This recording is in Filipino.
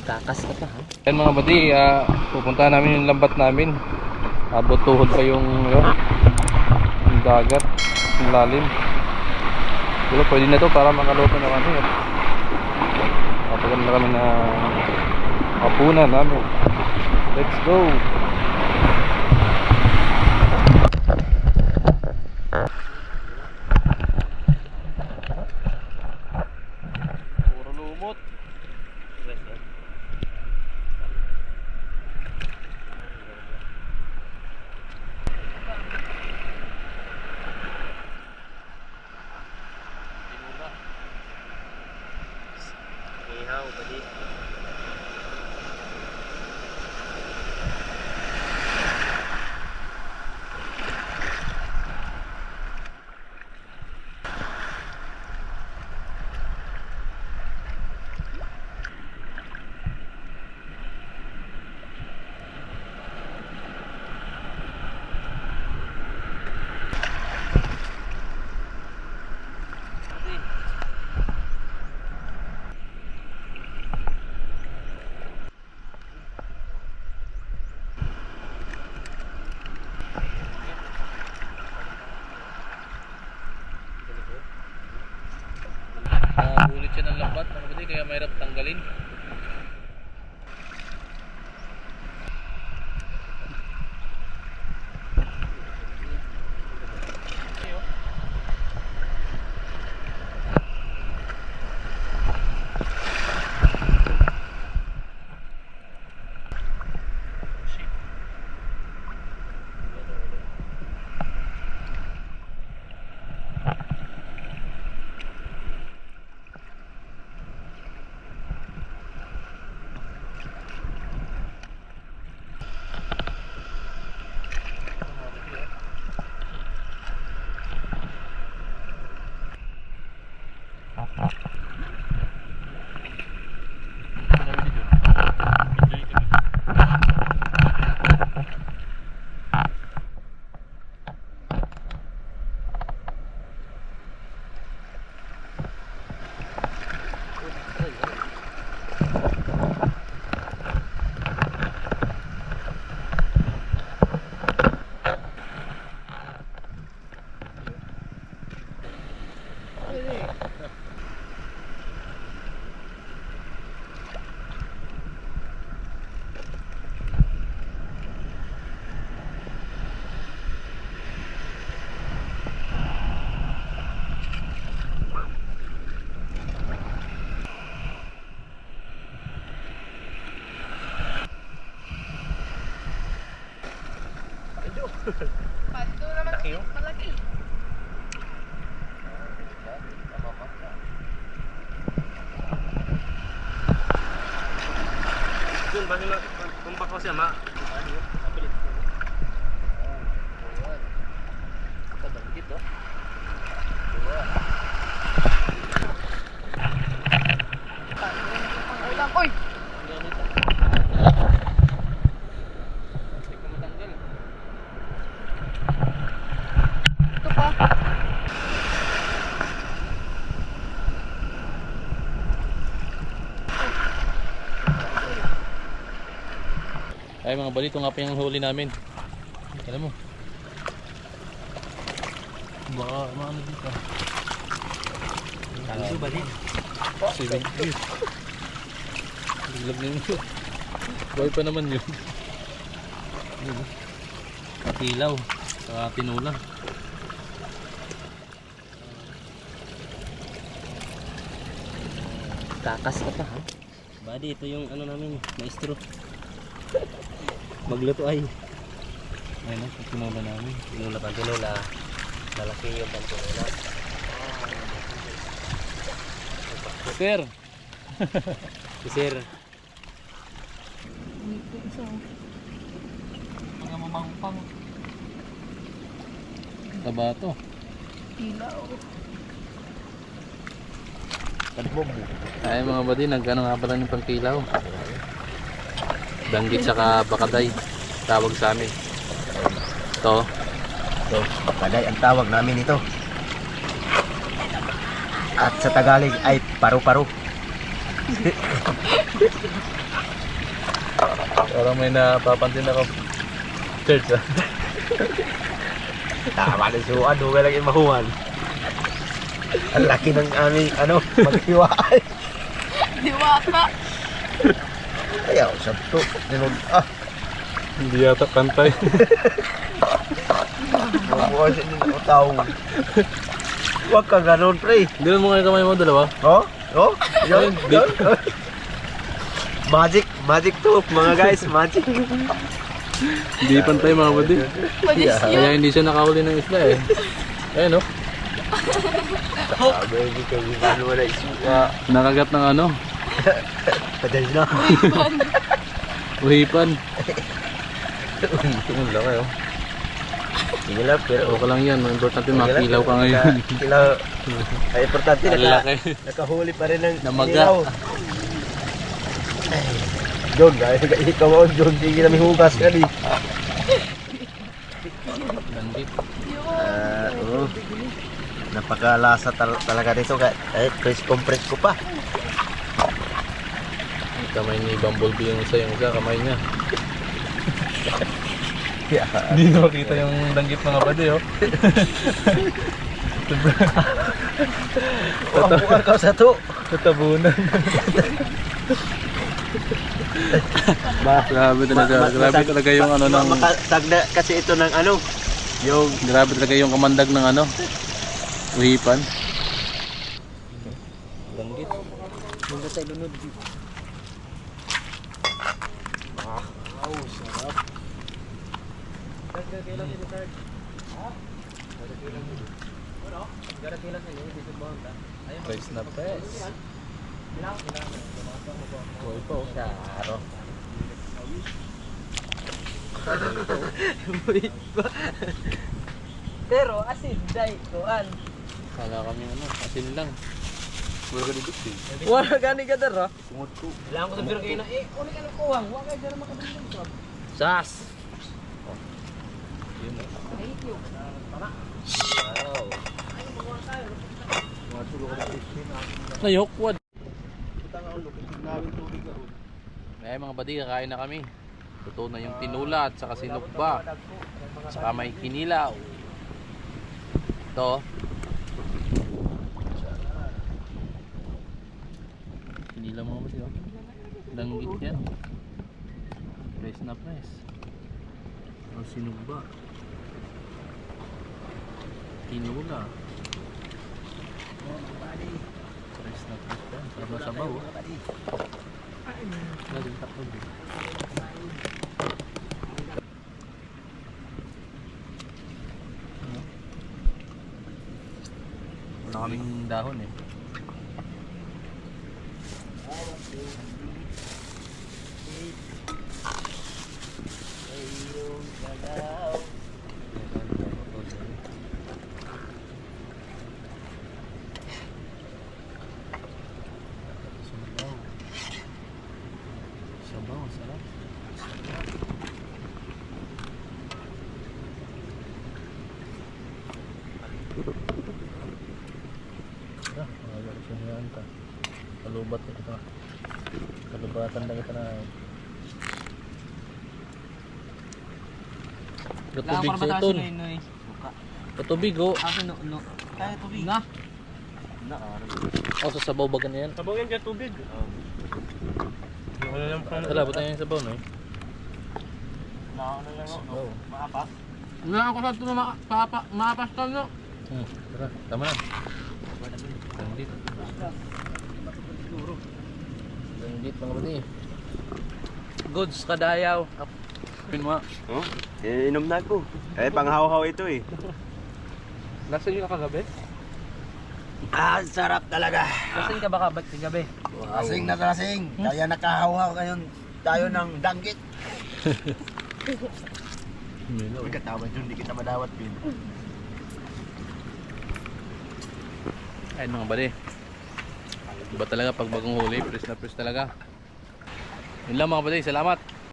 Takas ka pa ha. Yan mga buddy, pupunta namin yung lambat namin. Abot tuhod pa yung dagat, yung lalim. Pero pwede na to para makaluto na kami. Kapag na kami na hapunan namin. Let's go! Puro lumot. Ihaw, buddy. Bulit siya ng lambat mga buddy, kaya mahirap tanggalin. Pato naman. Laki yun. Malaki. Doon ba nila kumpak ko siya ma? Dito. Ang ulam. Uy! Ito pa. Ay mga balito nga pa yung huli namin. Alam mo. Baka maano dito. Talo balik. 70. Biglag na yun. Buhay pa naman yun. Katilaw. Saka tinula. Takas ka pa ha. Buddy, ito yung ano namin, maestro. Magluto ay. Ayun o, tinula namin. Tinula pa, tinula. Malaki yung pantinula. Sir! Si Sir. Dito isa. Mga mamangpang. Taba to. Ilaw. Ay mga buddy, nagkano nga pala ng pangkilaw. Danggit saka bakaday. Tawag sa amin. Ito. Ito, bakaday ang tawag namin ito. At sa Tagalog ay paru-paro. Parang may napapansin ako. Church ah. Tama na suwan, huwag lang yung mahuwan. Ang laki ng aming, maghiwaan. Diwata. Ayaw, sabto. Hindi yata pantay. Mabuhay sa inyo na tao. Huwag ka ganun, pre. Hindi mo kayo kamay mo dalawa. Oh? Yun. Magic to, mga guys, magic. Hindi pantay mga buddy. Malis yun. Kaya hindi siya nakahuli ng isla eh. Ayan oh. Sabi, hindi kayo gano'n wala isuka. Nakagat ng ano. Padal na. Uhipan. Ang laki oh. Sige lang, pero Okay lang yan. Ang importante makilaw ka ngayon. Kilaw. Ay, importante, Ang laki. nakahuli pa rin ng Namaga. inilaw. Ay, John, ikaw ako, John, sige namin hugas ka di. Landit. Oo. Napakalasa talaga nito. Press ko pa. Ang kamay ni Bumblebee yung isa kamay niya. Hindi nakita yung langgit mga buddy oh. Bukan kau satu. Tatabunan. Grabe talaga yung ano ng Tagda kasi ito ng ano. Yung grabe talaga yung kamandag ng ano. Uhipan. Langgit. Muna tayo lunod. Sarap. Price na price. Boy po. Saro. Pero asin, day, tuan. Kala kami ano, asin lang. Wala ka dito eh. Wala gani ka dara. Kailangan ko sa biro kayo na Uli ka ng kuwang, wala ka dara makadalong ka. Sas. Yun eh. Thank you. Nayokwad. Ay mga buddy, kakain na kami. Totoo na yung tinula at saka sinukba. Saka may kinilaw. Ito. Kinilaw mga buddy oh. Langgit yan. Press na press. Ang sinukba. Tinula. Press na press yan. Sabaw-sabaw oh. Laging takot eh. Wala kaming dahon eh. Sabaw, sarap. Kalubat na kita. Kalubatan na kita na. Gatubig sa iton. Gatubig oh. No. Kaya tubig. Na. O sa sabaw ba ganyan? Sabaw yan dyan tubig. Kalabot na yung sabaw no? Nakakano lang ako. Maapas. Wala ako sa ito na maapas ka no. Tara, tama na. Langgit. Langgit mga bati. Goods kadayaw. Pin mo. Oh, inom na ko. Panghaw-haw ito eh. Lasing ka kagabi? Sarap talaga. Lasing ka ba kagabi? Lasing na lasing. Kaya nakahaw-haw ngayon tayo ng danggit. Huwag katawad yun, di kita madawat yun. Ayun mga bati. Iba talaga pag bagong huli, press na press talaga. Yun lang mga bati, salamat.